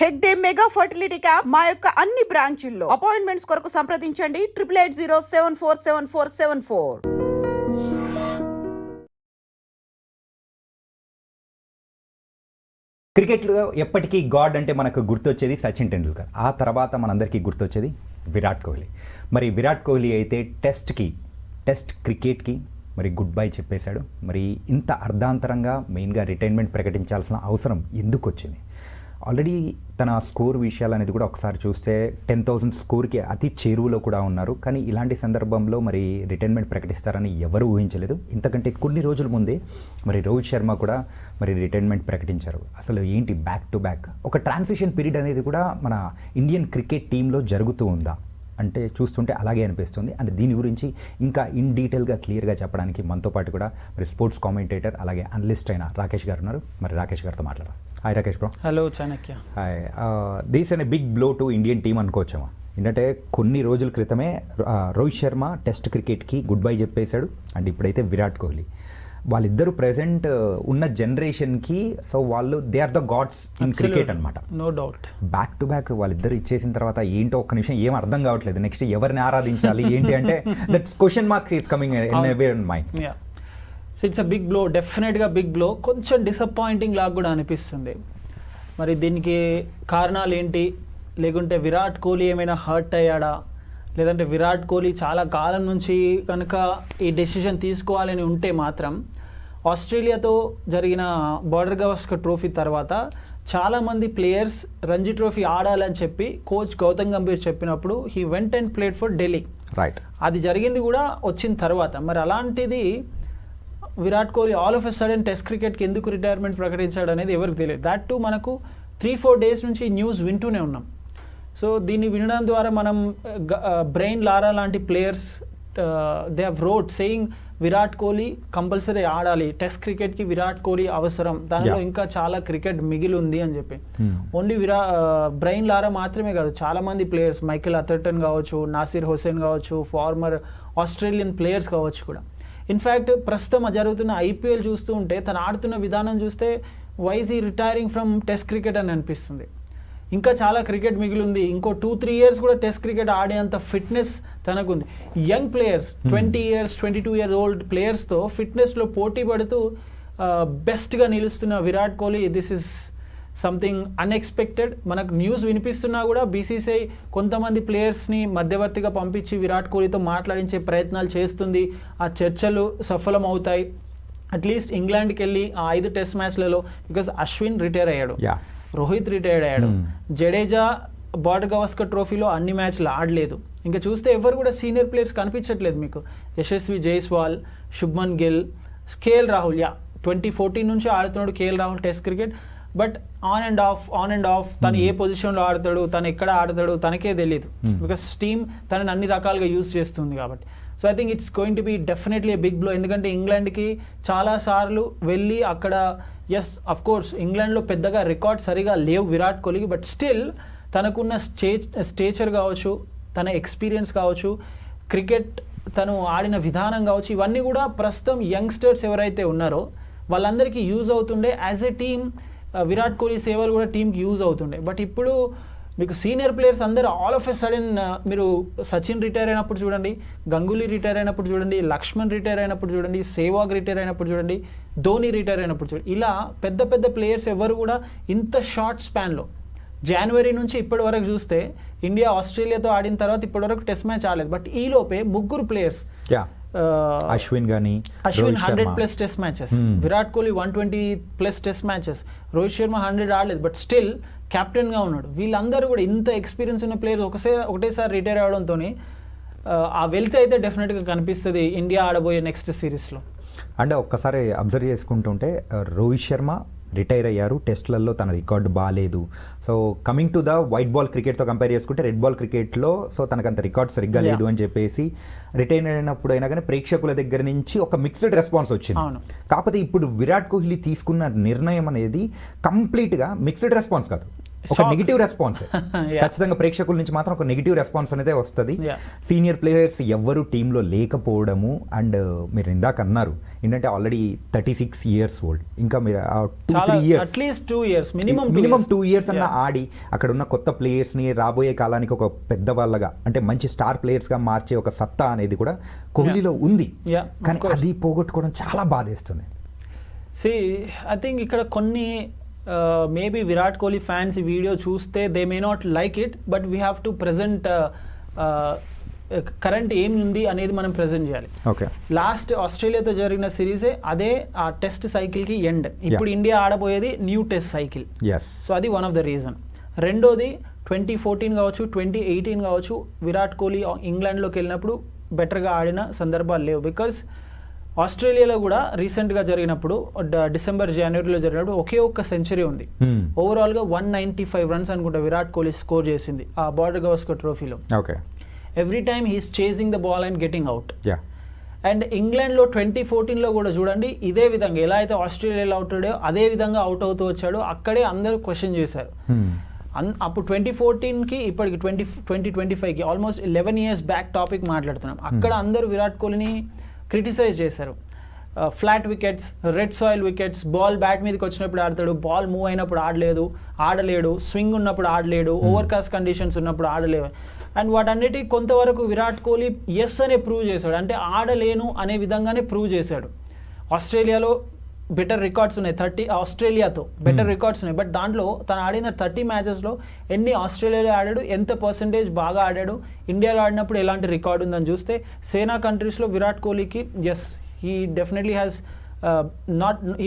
Hegde mega fertility camp మా యొక్క అన్ని బ్రాంచుల్లో. అపాయింట్మెంట్స్ కొరకు సంప్రదించండి 8880747474. క్రికెట్లో ఎప్పటికీ గాడ్ అంటే మనకు గుర్తొచ్చేది సచిన్ టెండూల్కర్. ఆ తర్వాత మనందరికీ గుర్తొచ్చేది విరాట్ కోహ్లీ. మరి విరాట్ కోహ్లీ అయితే టెస్ట్ క్రికెట్కి మరి గుడ్ బై చెప్పేశాడు. మరి ఇంత అర్ధాంతరంగా మెయిన్గా రిటైర్మెంట్ ప్రకటించాల్సిన అవసరం ఎందుకు వచ్చింది? ఆల్రెడీ తన స్కోర్ విషయాలు అనేది కూడా ఒకసారి చూస్తే 10,000 స్కోర్కి అతి చేరువలో కూడా ఉన్నారు. కానీ ఇలాంటి సందర్భంలో మరి రిటైర్మెంట్ ప్రకటిస్తారని ఎవరు ఊహించలేదు. ఇంతకంటే కొన్ని రోజుల ముందే మరి రోహిత్ శర్మ కూడా మరి రిటైర్మెంట్ ప్రకటించారు. అసలు ఏంటి బ్యాక్ టు బ్యాక్ ఒక ట్రాన్సిషన్ పీరియడ్ అనేది కూడా మన ఇండియన్ క్రికెట్ టీంలో జరుగుతూ ఉందా అంటే చూస్తుంటే అలాగే అనిపిస్తుంది. అండ్ దీని గురించి ఇంకా ఇన్ డీటెయిల్గా క్లియర్గా చెప్పడానికి మనతో పాటు కూడా మరి స్పోర్ట్స్ కామెంటేటర్ అలాగే అనలిస్ట్ అయిన రాకేష్ గారు ఉన్నారు. మరి రాకేష్ గారితో మాట్లాడదాం. Hi Rakesh bro. Hello Chanakya. Hi. This అనే big blow to Indian team అనుకోవచ్చామా? ఏంటంటే కొన్ని రోజుల క్రితమే రోహిత్ శర్మ టెస్ట్ క్రికెట్కి గుడ్ బై చెప్పేశాడు. అండ్ ఇప్పుడైతే విరాట్ కోహ్లీ, వాళ్ళిద్దరూ ప్రెసెంట్ ఉన్న జనరేషన్కి సో వాళ్ళు they are the gods in cricket అనమాట. No doubt. Back to back వాళ్ళిద్దరు ఇచ్చేసిన తర్వాత ఏంటో ఒక్క నిమిషం ఏం అర్థం కావట్లేదు. నెక్స్ట్ ఎవరిని ఆరాధించాలి ఏంటి అంటే that question mark is coming in mind. So it's a big blow, డెఫినెట్గా బిగ్ బ్లో. కొంచెం డిసప్పాయింటింగ్ లాగా కూడా అనిపిస్తుంది. మరి దీనికి కారణాలు ఏంటి? లేకుంటే విరాట్ కోహ్లీ ఏమైనా హర్ట్ అయ్యాడా? లేదంటే విరాట్ కోహ్లీ చాలా కాలం నుంచి కనుక ఈ డెసిషన్ తీసుకోవాలని ఉంటే మాత్రం ఆస్ట్రేలియాతో జరిగిన బార్డర్ గవాస్కర్ ట్రోఫీ తర్వాత చాలామంది ప్లేయర్స్ రంజీ ట్రోఫీ ఆడాలని చెప్పి కోచ్ గౌతమ్ గంభీర్ చెప్పినప్పుడు he went and played for Delhi. Right. అది జరిగింది కూడా వచ్చిన తర్వాత. మరి అలాంటిది Virat Kohli all of a sudden test క్రికెట్కి ఎందుకు రిటైర్మెంట్ ప్రకటించాడు అనేది ఎవరికి తెలియదు. దాట్ టు మనకు 3-4 డేస్ నుంచి న్యూస్ వింటూనే ఉన్నాం. సో దీన్ని వినడం ద్వారా మనం బ్రెయిన్ లారా లాంటి players they have wrote saying Virat Kohli compulsory ఆడాలి, టెస్ట్ క్రికెట్కి విరాట్ కోహ్లీ అవసరం, దానిలో ఇంకా చాలా క్రికెట్ మిగిలి ఉంది అని చెప్పి. ఓన్లీ బ్రెయిన్ లారా మాత్రమే కాదు, చాలామంది ప్లేయర్స్ మైకెల్ అథర్టన్ కావచ్చు, నాసిర్ హుసేన్ కావచ్చు, ఫార్మర్ ఆస్ట్రేలియన్ ప్లేయర్స్ కావచ్చు కూడా. ఇన్ఫ్యాక్ట్ ప్రస్తుతం జరుగుతున్న ఐపీఎల్ చూస్తూ ఉంటే తను ఆడుతున్న విధానం చూస్తే వైజ్ ఈ రిటైరింగ్ ఫ్రమ్ టెస్ట్ క్రికెట్ అని అనిపిస్తుంది. ఇంకా చాలా క్రికెట్ మిగిలింది. ఇంకో 2-3 ఇయర్స్ కూడా టెస్ట్ క్రికెట్ ఆడేంత ఫిట్నెస్ తనకుంది. Young players 20 years 22 year old ప్లేయర్స్తో ఫిట్నెస్లో పోటీ పడుతూ బెస్ట్గా నిలుస్తున్న Virat Kohli, this is something unexpected. మనకు న్యూస్ వినిపిస్తున్నా కూడా బీసీసీఐ కొంతమంది ప్లేయర్స్ని మధ్యవర్తిగా పంపించి విరాట్ కోహ్లీతో మాట్లాడించే ప్రయత్నాలు చేస్తుంది. ఆ చర్చలు సఫలం అవుతాయి. అట్లీస్ట్ ఇంగ్లాండ్కి వెళ్ళి ఆ 5 టెస్ట్ మ్యాచ్లలో, బికాస్ అశ్విన్ రిటైర్ అయ్యాడు, రోహిత్ రిటైర్డ్ అయ్యాడు, జడేజా బార్డర్ గవాస్కర్ ట్రోఫీలో అన్ని మ్యాచ్లు ఆడలేదు. ఇంకా చూస్తే ఎవరు కూడా సీనియర్ ప్లేయర్స్ కనిపించట్లేదు మీకు. యశస్వి జైస్వాల్, శుభ్మన్ గిల్, కేఎల్ రాహుల్ 2014 నుంచి ఆడుతున్నాడు KL Rahul test cricket. But on and of తను ఏ పొజిషన్లో ఆడతాడు, తను ఎక్కడ ఆడతాడు తనకే తెలియదు. బికాస్ టీమ్ తనని అన్ని రకాలుగా యూజ్ చేస్తుంది కాబట్టి. So I think it's going to be definitely a big blow. ఎందుకంటే ఇంగ్లాండ్కి చాలాసార్లు వెళ్ళి అక్కడ ఎస్ అఫ్ కోర్స్ ఇంగ్లాండ్లో పెద్దగా రికార్డ్ సరిగా లేవు విరాట్ కోహ్లీకి, బట్ స్టిల్ తనకున్న స్టేచర్ కావచ్చు, తన ఎక్స్పీరియన్స్ కావచ్చు, క్రికెట్ తను ఆడిన విధానం కావచ్చు, ఇవన్నీ కూడా ప్రస్తుతం యంగ్స్టర్స్ ఎవరైతే ఉన్నారో వాళ్ళందరికీ యూజ్ అవుతుండే. As a team Virat Kohli సేవలు కూడా టీంకి యూజ్ అవుతుండే. బట్ ఇప్పుడు మీకు సీనియర్ ప్లేయర్స్ అందరూ ఆల్ ఆఫ్ ఎ సడన్, మీరు సచిన్ రిటైర్ అయినప్పుడు చూడండి, గంగూలీ రిటైర్ అయినప్పుడు చూడండి, లక్ష్మణ్ రిటైర్ అయినప్పుడు చూడండి, సేవాగ్ రిటైర్ అయినప్పుడు చూడండి, ధోని రిటైర్ అయినప్పుడు చూడండి, ఇలా పెద్ద పెద్ద ప్లేయర్స్ ఎవరు కూడా ఇంత షార్ట్ స్పాన్లో జనవరి నుంచి ఇప్పటి వరకు చూస్తే ఇండియా ఆస్ట్రేలియాతో ఆడిన తర్వాత ఇప్పటి వరకు టెస్ట్ మ్యాచ్ ఆడలేదు. బట్ ఈలోపే 3 players, Ashwin 100+ test matches, Virat Kohli 120+ test matches, Rohit Sharma 100 ఆడలేదు బట్ స్టిల్ కెప్టెన్గా ఉన్నాడు. వీళ్ళందరూ కూడా ఇంత ఎక్స్పీరియన్స్ ఉన్న ప్లేయర్స్ ఒకటేసారి రిటైర్ అవడంతో ఆ వెల్త్ అయితే డెఫినెట్గా కనిపిస్తుంది ఇండియా ఆడబోయే నెక్స్ట్ సిరీస్లో. అంటే ఒక్కసారి అబ్జర్వ్ చేసుకుంటుంటే రోహిత్ శర్మ రిటైర్ అయ్యారు, టెస్ట్లలో తన రికార్డు బాగాలేదు. So coming to the white ball క్రికెట్తో కంపేర్ చేసుకుంటే రెడ్ బాల్ క్రికెట్లో సో తనకంత రికార్డ్ సరిగ్గా లేదు అని చెప్పేసి రిటైర్ అయినప్పుడు అయినా కానీ ప్రేక్షకుల దగ్గర నుంచి ఒక మిక్స్డ్ రెస్పాన్స్ వచ్చింది. కాకపోతే ఇప్పుడు విరాట్ కోహ్లీ తీసుకున్న నిర్ణయం అనేది కంప్లీట్గా మిక్స్డ్ రెస్పాన్స్ కాదు, ఒక నెగిటివ్ రెస్పాన్స్ ఖచ్చితంగా ప్రేక్షకుల నుంచి మాత్రం ఒక నెగిటివ్ రెస్పాన్స్ అనేది వస్తుంది. సీనియర్ ప్లేయర్స్ ఎవ్వరు టీంలో లేకపోవడము, అండ్ మీరు ఇందాక అన్నారు ఏంటంటే ఆల్రెడీ 36 years old, ఇంకా మీరు అట్లీస్ట్ 2 years మినిమం 2 years అన్న ఆడి అక్కడ ఉన్న కొత్త ప్లేయర్స్ని రాబోయే కాలానికి ఒక పెద్దవాళ్ళగా అంటే మంచి స్టార్ ప్లేయర్స్గా మార్చే ఒక సత్తా అనేది కూడా కోహ్లీలో ఉంది. కానీ అది పోగొట్టుకోవడం చాలా బాధేస్తుంది. ఐ థింక్ ఇక్కడ కొన్ని మేబీ విరాట్ కోహ్లీ ఫ్యాన్స్ ఈ వీడియో చూస్తే they may not like it, but we have to present current ఏం ఉంది అనేది మనం ప్రజెంట్ చేయాలి. లాస్ట్ ఆస్ట్రేలియాతో జరిగిన సిరీసే అదే ఆ టెస్ట్ సైకిల్కి ఎండ్. ఇప్పుడు ఇండియా ఆడబోయేది న్యూ టెస్ట్ సైకిల్. సో అది వన్ ఆఫ్ ద రీజన్. రెండోది 2014 కావచ్చు 2018 కావచ్చు విరాట్ కోహ్లీ ఇంగ్లాండ్లోకి వెళ్ళినప్పుడు బెటర్గా ఆడిన సందర్భాలు లేవు. బికాస్ ఆస్ట్రేలియాలో కూడా రీసెంట్గా జరిగినప్పుడు డిసెంబర్ జనవరిలో జరిగినప్పుడు ఒకే ఒక్క సెంచరీ ఉంది. ఓవరాల్గా 195 runs అనుకుంటా విరాట్ కోహ్లీ స్కోర్ చేసింది ఆ బార్డర్ గవాస్కర్ ట్రోఫీలో. Every time he's chasing the ball and getting out. And ఇంగ్లాండ్లో 2014లో కూడా చూడండి ఇదే విధంగా ఎలా అయితే ఆస్ట్రేలియాలో అవుట్ అయ్యాడో అదే విధంగా అవుట్ అవుతూ వచ్చాడు. అక్కడే అందరూ క్వశ్చన్ చేశారు. అప్పుడు 2014కి ఇప్పటికి 2025కి ఆల్మోస్ట్ 11 years బ్యాక్ టాపిక్ మాట్లాడుతున్నాం. అక్కడ అందరూ విరాట్ కోహ్లీని క్రిటిసైజ్ చేశారు. Flat wickets, red soil wickets, ball bat మీదకి వచ్చినప్పుడు ఆడతాడు, బాల్ మూవ్ అయినప్పుడు ఆడలేడు, స్వింగ్ ఉన్నప్పుడు ఆడలేడు, ఓవర్కాస్ట్ కండిషన్స్ ఉన్నప్పుడు ఆడలేవు. అండ్ వాటన్నిటి కొంతవరకు విరాట్ కోహ్లీ ఎస్ అనే ప్రూవ్ చేశాడు, అంటే ఆడలేను అనే విధంగానే ప్రూవ్ చేశాడు. ఆస్ట్రేలియాలో బెటర్ రికార్డ్స్ ఉన్నాయి, ఆస్ట్రేలియాతో బెటర్ రికార్డ్స్ ఉన్నాయి. బట్ దాంట్లో తను ఆడిన 30 matchesలో ఎన్ని ఆస్ట్రేలియాలో ఆడాడు, ఎంత పర్సెంటేజ్ బాగా ఆడాడు, ఇండియాలో ఆడినప్పుడు ఎలాంటి రికార్డు ఉందని చూస్తే సేనా కంట్రీస్లో విరాట్ కోహ్లీకి yes he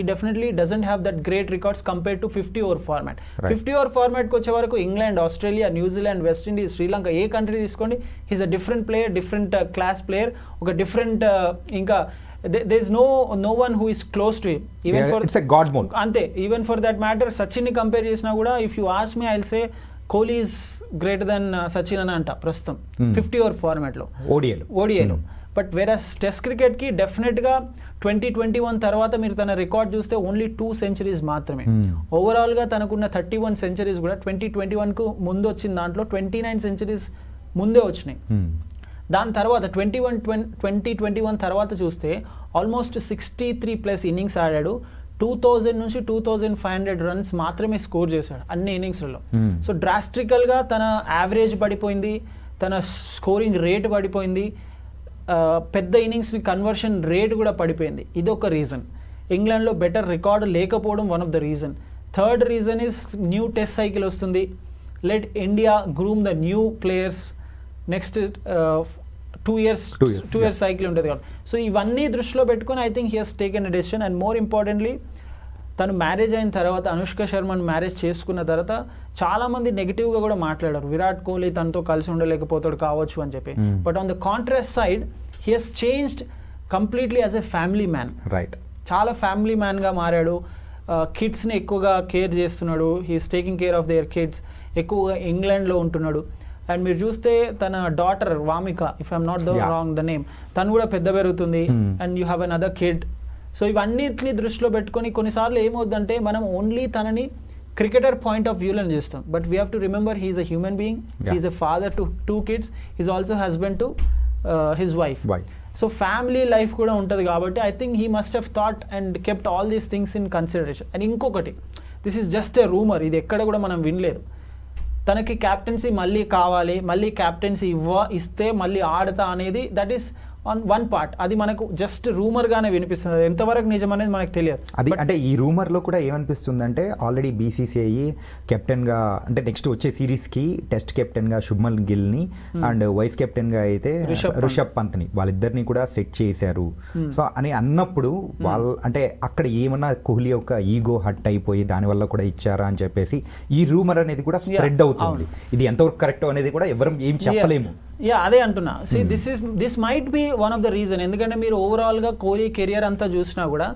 definitely doesn't have that great records compare to 50 over format. 50 over formatకి వచ్చే వరకు England, Australia, New Zealand, West Indies, Sri Lanka ఏ కంట్రీ తీసుకోండి he's a different player, different class player, ఒక డిఫరెంట్ ఇంకా there is no one who is close to him. Even for it's a god mode. Ante even for that matter Sachin ni compare chesina kuda if you ask me I'll say Kohli is greater than Sachin ana anta prastham 50 over format lo ODI lo. But whereas test cricket ki definite ga 2021 tarvata meer tana record chuste only 2 centuries maatrame. Overall ga tanakunna 31 centuries kuda 2021 ku mundu vachin dantlo 29 centuries munde vachinayi. దాని తర్వాత 2021 తర్వాత చూస్తే almost 63+ innings ఆడాడు. 2000 నుంచి 2500 runs మాత్రమే score చేశాడు అన్ని ఇన్నింగ్స్లలో. So డ్రాస్టికల్గా తన యావరేజ్ పడిపోయింది, తన స్కోరింగ్ రేట్ పడిపోయింది, పెద్ద ఇన్నింగ్స్ కన్వర్షన్ రేట్ కూడా పడిపోయింది. ఇదొక రీజన్. ఇంగ్లాండ్లో బెటర్ రికార్డు లేకపోవడం one of the reason. Third reason is new test cycle వస్తుంది. Let India groom the new players. Next 2 years cycle ఉంటుంది కాబట్టి. సో ఇవన్నీ దృష్టిలో పెట్టుకొని I think he has taken a decision. And more importantly తను marriage అయిన తర్వాత, Anushka శర్మను marriage చేసుకున్న తర్వాత చాలామంది నెగిటివ్గా కూడా మాట్లాడారు, విరాట్ కోహ్లీ తనతో కలిసి ఉండలేకపోతాడు కావచ్చు అని చెప్పి. But on the contrast side he has changed completely as a family man. చాలా ఫ్యామిలీ మ్యాన్గా మారాడు. కిడ్స్ని ఎక్కువగా కేర్ చేస్తున్నాడు. He is taking care of their kids. ఎక్కువగా ఇంగ్లాండ్లో ఉంటున్నాడు. అండ్ మీరు చూస్తే తన daughter Vamika, if I'm not wrong the name, తను కూడా పెద్ద పెరుగుతుంది. And you have another kid. So ఇవన్నిటిని దృష్టిలో పెట్టుకొని కొన్నిసార్లు ఏమవుతుందంటే మనం ఓన్లీ తనని క్రికెటర్ పాయింట్ ఆఫ్ వ్యూలో చేస్తాం. But we have to remember he's a human being, he's a father to 2 kids, he's also husband to his wife. So family life కూడా ఉంటుంది కాబట్టి I think he must have thought and kept all these things in consideration. And ఇంకొకటి, this is just a rumour, ఇది ఎక్కడ కూడా మనం వినలేదు. తనకి క్యాప్టెన్సీ మళ్ళీ కావాలి, మళ్ళీ క్యాప్టెన్సీ ఇస్తే మళ్ళీ ఆడతా అనేది that is on one part. అది మనకు జస్ట్ రూమర్గానే వినిపిస్తుంది, ఎంతవరకు నిజం అనేది మనకు తెలియదు. అది అంటే ఈ రూమర్లో కూడా ఏమనిపిస్తుందంటే ఆల్రెడీ బీసీసీఐ కెప్టెన్గా అంటే నెక్స్ట్ వచ్చే సిరీస్కి టెస్ట్ కెప్టెన్గా శుభ్మన్ గిల్ని అండ్ వైస్ కెప్టెన్గా అయితే రిషబ్ పంత్ని వాళ్ళిద్దరిని కూడా సెట్ చేశారు. సో అని అన్నప్పుడు వాళ్ళు అంటే అక్కడ ఏమన్నా కోహ్లీ యొక్క ఈగో హట్ అయిపోయి దానివల్ల కూడా ఇచ్చారా అని చెప్పేసి ఈ రూమర్ అనేది కూడా స్ప్రెడ్ అవుతుంది. ఇది ఎంతవరకు కరెక్ట్ అనేది కూడా ఎవరు ఏం చెప్పలేము. అదే అంటున్నా. This might be one of the reason. ఎందుకంటే మీరు ఓవరాల్గా కోహ్లీ కెరియర్ అంతా చూసినా కూడా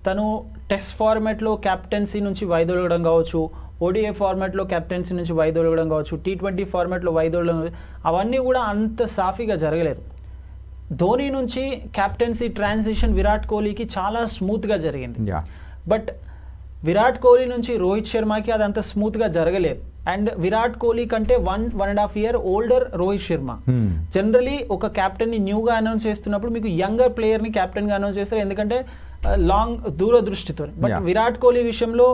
తను టెస్ట్ ఫార్మాట్లో క్యాప్టెన్సీ నుంచి వైదొలగడం కావచ్చు, ఓడిఐ ఫార్మాట్లో క్యాప్టెన్సీ నుంచి వైదొలగడం కావచ్చు, T20 ఫార్మాట్లో వైదొలగడం, అవన్నీ కూడా అంత సాఫీగా జరగలేదు. ధోని నుంచి క్యాప్టెన్సీ ట్రాన్సిషన్ విరాట్ కోహ్లీకి చాలా స్మూత్గా జరిగింది. బట్ విరాట్ కోహ్లీ నుంచి రోహిత్ శర్మకి అది అంత స్మూత్గా జరగలేదు. అండ్ విరాట్ కోహ్లీ కంటే 1.5 year older Rohit Sharma. Generally ఒక క్యాప్టెన్ని న్యూగా అనౌన్స్ చేస్తున్నప్పుడు మీకు యంగర్ ప్లేయర్ని క్యాప్టెన్గా అనౌన్స్ చేస్తారు, ఎందుకంటే లాంగ్ దూరదృష్టితో. బట్ విరాట్ కోహ్లీ విషయంలో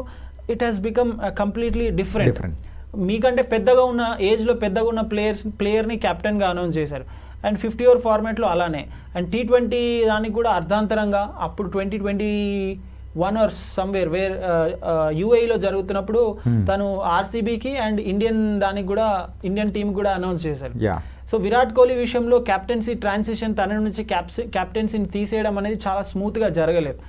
it has become completely different. మీకంటే పెద్దగా ఉన్న ఏజ్లో పెద్దగా ఉన్న ప్లేయర్ని క్యాప్టెన్గా అనౌన్స్ చేశారు. అండ్ 50 over ఫార్మాట్లో అలానే. అండ్ T20 దానికి కూడా అర్ధాంతరంగా అప్పుడు 2021 or somewhere వేర్ UAEలో జరుగుతున్నప్పుడు తను RCBకి అండ్ దానికి కూడా ఇండియన్ టీం కూడా అనౌన్స్ చేశారు. సో విరాట్ కోహ్లీ విషయంలో క్యాప్టెన్సీ ట్రాన్సిషన్ తన నుంచి క్యాప్టెన్సీని తీసేయడం అనేది చాలా స్మూత్గా జరగలేదు.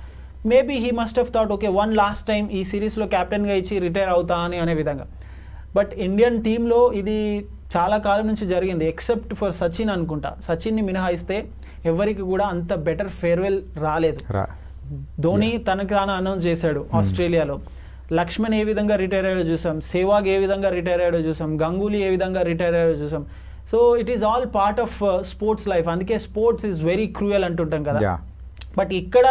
Maybe he must have thought okay one last time ఈ సిరీస్లో క్యాప్టెన్గా ఇచ్చి రిటైర్ అవుతా అని అనే విధంగా. బట్ ఇండియన్ టీంలో ఇది చాలా కాలం నుంచి జరిగింది, ఎక్సెప్ట్ ఫర్ సచిన్ అనుకుంటా. సచిన్ని మినహాయిస్తే ఎవరికి కూడా అంత బెటర్ ఫేర్వెల్ రాలేదు. ధోని తనకు తాను అనౌన్స్ చేశాడు ఆస్ట్రేలియాలో. లక్ష్మణ్ ఏ విధంగా రిటైర్ అయ్యాడో చూసాం, సేవాగ్ ఏ విధంగా రిటైర్ అయ్యాడో చూసాం, గంగూలీ ఏ విధంగా రిటైర్ అయ్యాడో చూసాం. So it is all part of sports life. అందుకే స్పోర్ట్స్ ఈజ్ వెరీ క్రూయల్ అంటుంటాం కదా. బట్ ఇక్కడ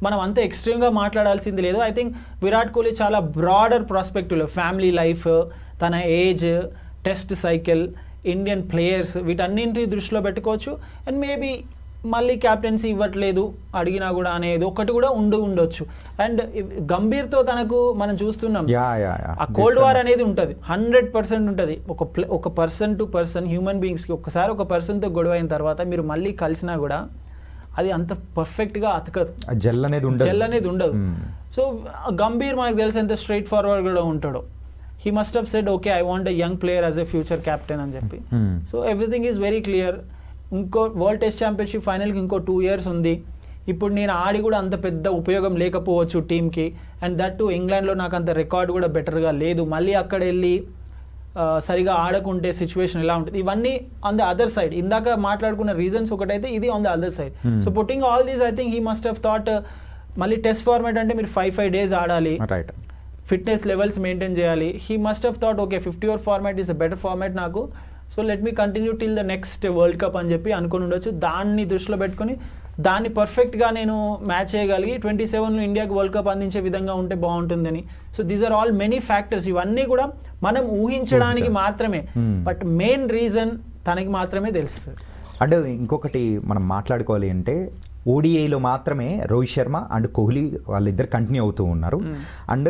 మనం అంత ఎక్స్ట్రీమ్గా మాట్లాడాల్సింది లేదు. ఐ థింక్ విరాట్ కోహ్లీ చాలా బ్రాడర్ ప్రాస్పెక్టివ్లో ఫ్యామిలీ లైఫ్, తన age, test cycle, Indian players, వీటన్నింటినీ దృష్టిలో పెట్టుకోవచ్చు. అండ్ మేబీ మళ్ళీ క్యాప్టెన్సీ ఇవ్వట్లేదు అడిగినా కూడా అనేది ఒకటి కూడా ఉండొచ్చు. అండ్ గంభీర్తో తనకు మనం చూస్తున్నాం ఆ కోల్డ్ వార్ అనేది ఉంటుంది, 100% ఉంటుంది. ఒక పర్సన్ టు పర్సన్ హ్యూమన్ బీయింగ్స్కి ఒక్కసారి ఒక పర్సన్తో గొడవ అయిన తర్వాత మీరు మళ్ళీ కలిసినా కూడా అది అంత పర్ఫెక్ట్గా అతకదు, జెల్ అనేది ఉండదు. సో గంభీర్ మనకు తెలిసి ఎంత స్ట్రైట్ ఫార్వర్డ్ కూడా ఉంటాడో. He must have said okay I want a young player as a future captain అని చెప్పి. So everything is very clear. ఇంకో వరల్డ్ టెస్ట్ ఛాంపియన్షిప్ ఫైనల్కి ఇంకో 2 years ఉంది. ఇప్పుడు నేను ఆడి కూడా అంత పెద్ద ఉపయోగం లేకపోవచ్చు టీంకి. అండ్ దట్ టు ఇంగ్లాండ్లో నాకు అంత రికార్డ్ కూడా బెటర్గా లేదు. మళ్ళీ అక్కడ వెళ్ళి సరిగా ఆడకుంటే సిచ్యువేషన్ ఎలా ఉంటుంది, ఇవన్నీ ఆన్ ద అదర్ సైడ్. ఇందాక మాట్లాడుకున్న రీజన్స్ ఒకటైతే ఇది on the other side. So putting all these I think he must have thought మళ్ళీ టెస్ట్ ఫార్మాట్ అంటే మీరు 5 days ఆడాలి, ఫిట్నెస్ లెవెల్స్ మెయింటైన్ చేయాలి. He must have thought okay 50 over format is the better format నాకు, so let me continue till the next world cup అని చెప్పి అనుకుని ఉండొచ్చు. దాన్ని దృష్టిలో పెట్టుకుని దాన్ని పర్ఫెక్ట్గా నేను మ్యాచ్ చేయగలిగి 27లో ఇండియాకి వరల్డ్ కప్ అందించే విధంగా ఉంటే బాగుంటుందని. So these are all many factors. ఇవన్నీ కూడా మనం ఊహించడానికి మాత్రమే, బట్ మెయిన్ రీజన్ తనకి మాత్రమే తెలుస్తుంది. అంటే ఇంకొకటి మనం మాట్లాడుకోవాలి అంటే ఓడిఐలో మాత్రమే రోహిత్ శర్మ అండ్ కోహ్లీ వాళ్ళిద్దరు కంటిన్యూ అవుతూ ఉన్నారు. అండ్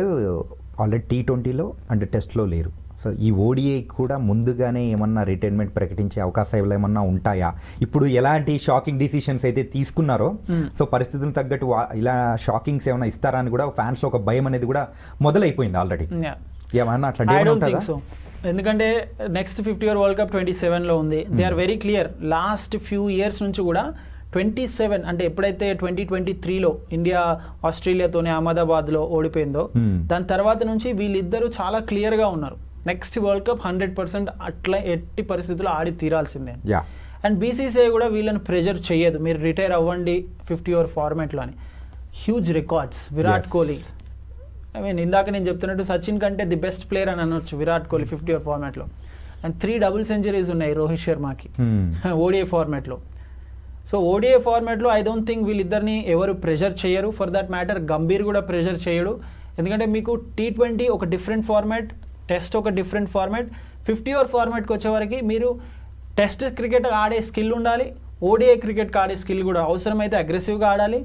ఆల్రెడీ T20లో అండ్ టెస్ట్లో లేరు. సో ఈ ఓడిఐ కూడా ముందుగానే ఏమన్నా రిటైర్మెంట్ ప్రకటించే అవకాశాలు ఏమన్నా ఉంటాయా? ఇప్పుడు ఎలాంటి షాకింగ్ డిసిషన్స్ అయితే తీసుకున్నారో, సో పరిస్థితులకు తగ్గట్టు ఇలా షాకింగ్స్ ఏమైనా ఇస్తారా అని కూడా ఫ్యాన్స్లో ఒక భయం అనేది కూడా మొదలైపోయింది ఆల్రెడీ. ఏమన్నా అట్లా? ఎందుకంటే నెక్స్ట్ 50 over వరల్డ్ కప్ 27లో ఉంది. They are very clear. Last few years నుంచి కూడా 27 అంటే ఎప్పుడైతే 2023లో ఇండియా ఆస్ట్రేలియాతోనే అహ్మదాబాద్లో ఓడిపోయిందో దాని తర్వాత నుంచి వీళ్ళిద్దరూ చాలా క్లియర్గా ఉన్నారు. నెక్స్ట్ వరల్డ్ కప్ 100% అట్లా ఎట్టి పరిస్థితుల్లో ఆడి తీరాల్సిందే. అండ్ BCCI కూడా వీళ్ళని ప్రెజర్ చేయదు, మీరు రిటైర్ అవ్వండి 50 over ఫార్మాట్లో అని. Huge records Virat Kohli. I mean ఇందాక నేను చెప్తున్నట్టు సచిన్ కంటే ది బెస్ట్ ప్లేయర్ అని అనొచ్చు విరాట్ కోహ్లీ 50 over ఫార్మాట్లో. అండ్ 3 double centuries ఉన్నాయి రోహిత్ శర్మకి ODI ఫార్మాట్లో. సో ODI ఫార్మాట్లో ఐ డోంట్ థింక్ వీళ్ళిద్దరిని ఎవరు ప్రెషర్ చేయరు. ఫర్ దట్ మ్యాటర్ గంభీర్ కూడా ప్రెషర్ చేయడు. ఎందుకంటే మీకు T20 ఒక డిఫరెంట్ ఫార్మాట్, టెస్ట్ ఒక డిఫరెంట్ ఫార్మాట్. 50 over ఫార్మాట్కి వచ్చేవరకు మీరు టెస్ట్ క్రికెట్ ఆడే స్కిల్ ఉండాలి, ODI క్రికెట్కి ఆడే స్కిల్ కూడా. అవసరమైతే అగ్రెసివ్గా ఆడాలి,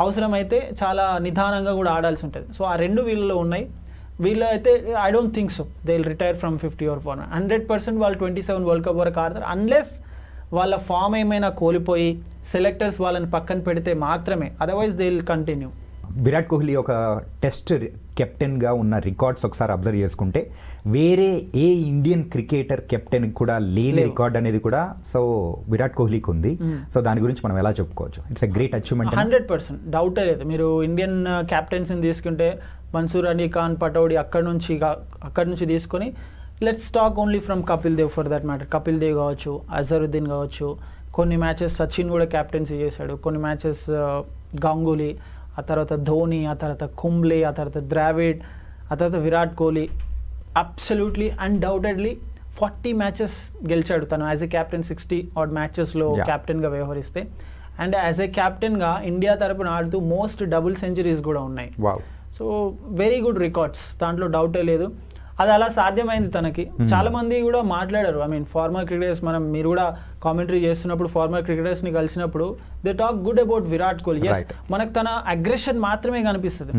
అవసరమైతే చాలా నిదానంగా కూడా ఆడాల్సి ఉంటుంది. సో ఆ రెండు వీళ్ళలో ఉన్నాయి. వీళ్ళు అయితే I don't think so they will retire from 50 over format. 100% వాళ్ళు 27 వరల్డ్ కప్ వరకు ఆడతారు, అన్లెస్ వాళ్ళ ఫామ్ ఏమైనా కోల్పోయి సెలెక్టర్స్ వాళ్ళని పక్కన పెడితే మాత్రమే. Otherwise they will continue. Virat Kohli ఒక టెస్ట్ కెప్టెన్గా ఉన్న రికార్డ్స్ ఒకసారి అబ్జర్వ్ చేసుకుంటే వేరే ఏ ఇండియన్ క్రికెటర్ కెప్టెన్ కూడా లేని రికార్డ్ అనేది కూడా సో విరాట్ కోహ్లీకి ఉంది. సో దాని గురించి మనం ఎలా చెప్పుకోవచ్చు? It's a great achievement. 100% డౌటే లేదు. మీరు ఇండియన్ క్యాప్టెన్స్ని తీసుకుంటే మన్సూర్ అలీ ఖాన్, పటౌడి అక్కడి నుంచి తీసుకొని let's talk only from Kapil Dev for that matter. Kapil Dev కావచ్చు, అజరుద్దీన్ కావచ్చు, కొన్ని మ్యాచెస్ సచిన్ కూడా క్యాప్టెన్సీ చేశాడు, కొన్ని మ్యాచెస్ గంగూలీ, ఆ తర్వాత ధోని, ఆ తర్వాత కుంబ్లే, ఆ తర్వాత ద్రావిడ్, ఆ తర్వాత Virat Kohli. Absolutely undoubtedly 40 matches గెలిచాడు తను యాజ్ ఎ క్యాప్టెన్. 60 odd matchesలో క్యాప్టెన్గా వ్యవహరిస్తే. అండ్ యాజ్ ఎ క్యాప్టెన్గా ఇండియా తరపున ఆడుతూ మోస్ట్ double centuries కూడా ఉన్నాయి. సో వెరీ గుడ్ రికార్డ్స్, దాంట్లో డౌటే లేదు. అది అలా సాధ్యమైంది తనకి. చాలా మంది కూడా మాట్లాడారు, ఐ మీన్ ఫార్మర్ క్రికెటర్స్, మీరు కూడా కామెంటరీ చేస్తున్నప్పుడు ఫార్మర్ క్రికెటర్స్ని కలిసినప్పుడు they talk good about Virat Kohli. Yes, మనకు తన అగ్రెషన్ మాత్రమే కనిపిస్తుంది,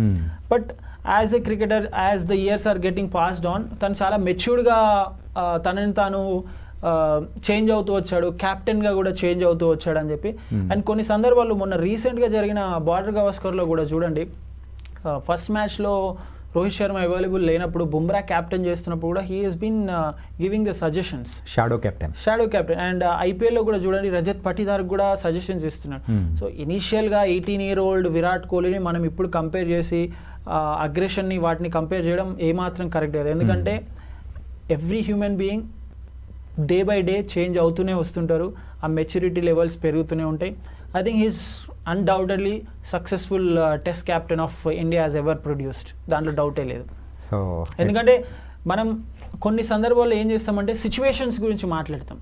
but as a cricketer, as the years are getting passed on, తను చాలా మెచ్యూర్డ్గా తనని తాను చేంజ్ అవుతూ వచ్చాడు, క్యాప్టెన్గా కూడా చేంజ్ అవుతూ వచ్చాడు అని చెప్పి. అండ్ కొన్ని సందర్భాల్లో మొన్న రీసెంట్గా జరిగిన బార్డర్ గవాస్కర్లో కూడా చూడండి, ఫస్ట్ మ్యాచ్లో రోహిత్ శర్మ అవైలబుల్ లేనప్పుడు బుమ్రా క్యాప్టెన్ చేస్తున్నప్పుడు కూడా he has been giving the suggestions, shadow captain. And ఐపీఎల్లో కూడా చూడండి రజత్ పటిదార్ కూడా సజెషన్స్ ఇస్తున్నాడు. సో ఇనీషియల్గా 18-year-old విరాట్ కోహ్లీని మనం ఇప్పుడు కంపేర్ చేసి అగ్రెషన్ని వాటిని కంపేర్ చేయడం ఏమాత్రం కరెక్ట్ కాదు. ఎందుకంటే every human being day by day change అవుతూనే వస్తుంటారు, ఆ మెచ్యూరిటీ లెవెల్స్ పెరుగుతూనే ఉంటాయి. I think he's undoubtedly successful test captain of India has ever produced. దాంట్లో డౌటే లేదు. సో ఎందుకంటే మనం కొన్ని సందర్భాల్లో ఏం చేస్తామంటే సిచ్యువేషన్స్ గురించి మాట్లాడతాం,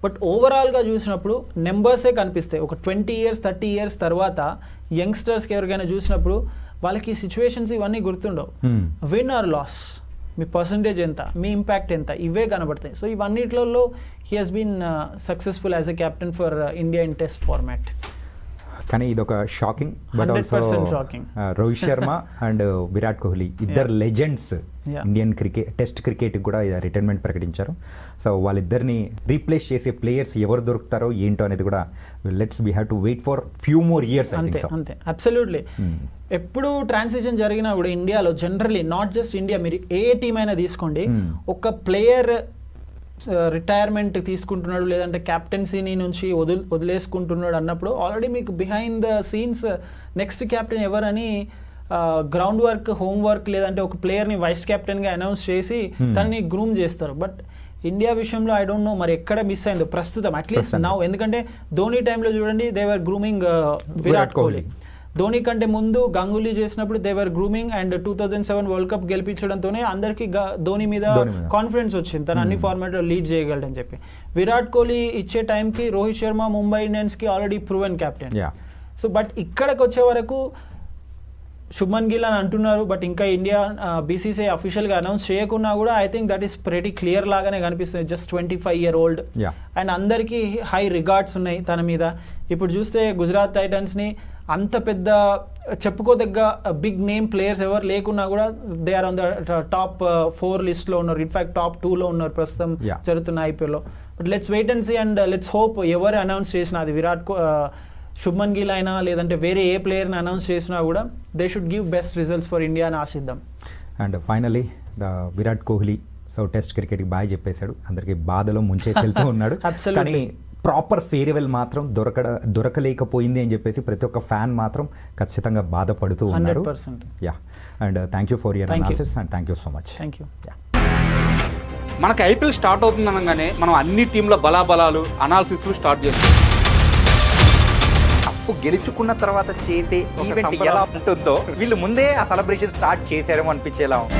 బట్ ఓవరాల్గా చూసినప్పుడు నెంబర్సే కనిపిస్తాయి. ఒక 20 years 30 years తర్వాత యంగ్స్టర్స్కి ఎవరికైనా చూసినప్పుడు వాళ్ళకి సిచ్యువేషన్స్ ఇవన్నీ గుర్తుండవు. విన్ ఆర్ లాస్, మీ పర్సంటేజ్ ఎంత, మీ ఇంపాక్ట్ ఎంత, ఇవే కనబడతాయి. సో ఇవన్నిట్లలో he has been successful as a captain for India in test format. కానీ ఇదొక shocking, but also Rohit Sharma and Virat Kohli ఇద్దరు లెజెండ్స్ ఇండియన్ టెస్ట్ క్రికెట్ కూడా రిటైర్మెంట్ ప్రకటించారు. సో వాళ్ళిద్దరిని రీప్లేస్ చేసే ప్లేయర్స్ ఎవరు దొరుకుతారో ఏంటో అనేది కూడా we have to wait for few more years. అంతే, అబ్సల్యూట్లీ. ఎప్పుడు ట్రాన్సిషన్ జరిగినా కూడా ఇండియాలో జనరలీ, నాట్ జస్ట్ ఇండియా, మీరు ఏ టీం అయినా తీసుకోండి, ఒక ప్లేయర్ రిటైర్మెంట్ తీసుకుంటున్నాడు లేదంటే క్యాప్టెన్సీని నుంచి వదిలేసుకుంటున్నాడు అన్నప్పుడు ఆల్రెడీ మీకు behind the scenes next captain ఎవరని గ్రౌండ్ వర్క్, హోమ్ వర్క్, లేదంటే ఒక ప్లేయర్ని వైస్ కెప్టెన్గా అనౌన్స్ చేసి తనని గ్రూమ్ చేస్తారు. బట్ ఇండియా విషయంలో ఐ డోంట్ నో మరి ఎక్కడ మిస్ అయిందో ప్రస్తుతం, అట్లీస్ట్ నౌ. ఎందుకంటే ధోని టైంలో చూడండి they were grooming Virat Kohli. Dhoni కంటే ముందు గంగూలీ చేసినప్పుడు they were grooming, and 2007 world cup గెలిపించడంతోనే అందరికీ ధోని మీద కాన్ఫిడెన్స్ వచ్చింది, తను అన్ని ఫార్మాట్లో లీడ్ చేయగలడని చెప్పి. విరాట్ కోహ్లీ ఇచ్చే టైంకి రోహిత్ శర్మ ముంబై ఇండియన్స్కి already proven captain. So but ఇక్కడికి వచ్చే వరకు శుభ్మన్ గిల్ అని అంటున్నారు, బట్ ఇంకా ఇండియా బీసీసీఐ అఫీషియల్గా అనౌన్స్ చేయకున్నా కూడా I think that is pretty clear లాగానే కనిపిస్తుంది. జస్ట్ 25-year-old అండ్ అందరికీ హై రిగార్డ్స్ ఉన్నాయి తన మీద. ఇప్పుడు చూస్తే గుజరాత్ టైటన్స్ని అంత పెద్ద చెప్పుకోదగ్గ బిగ్ నేమ్ ప్లేయర్స్ ఎవరు లేకున్నా కూడా they are on the top 4 లిస్ట్లో ఉన్నారు. ఇన్ఫాక్ట్ టాప్ 2లో ఉన్నారు ప్రస్తుతం జరుగుతున్న ఐపీఎల్లో. But let's wait and see and let's hope ఎవరు అనౌన్స్ చేసినా, అది శుభ్మన్ గిల్ అయినా లేదంటే వేరే ఏ ప్లేయర్ని అనౌన్స్ చేసినా కూడా they should give best results for India అని ఆశిద్దాం. And finally Virat Kohli so test క్రికెట్కి బాయ్ చెప్పేశాడు, అందరికీ బాధలో ముంచేసి వెళ్తూ ఉన్నాడు. కానీ ప్రాపర్ ఫేర్వెల్ మాత్రం దొరకలేకపోయింది అని చెప్పేసి ప్రతి ఒక్క ఫ్యాన్ మాత్రం ఖచ్చితంగా బాధపడుతూ ఉన్నారు. 100%. Yeah, and thank you for your analysis and thank you so much. Thank you. మనకి ఐపీఎల్ స్టార్ట్ అవుతుంది అనగానే మనం అన్ని టీంల బలాబలాలు అనాలిసిస్ స్టార్ట్ చేస్తాం. కప్పు గెలుచుకున్న తర్వాత చేసే ఈవెంట్ ఎలా ఉంటుందో వీళ్ళు ముందే ఆ సెలబ్రేషన్ స్టార్ట్ చేశారేమో అనిపించేలా ఉంది.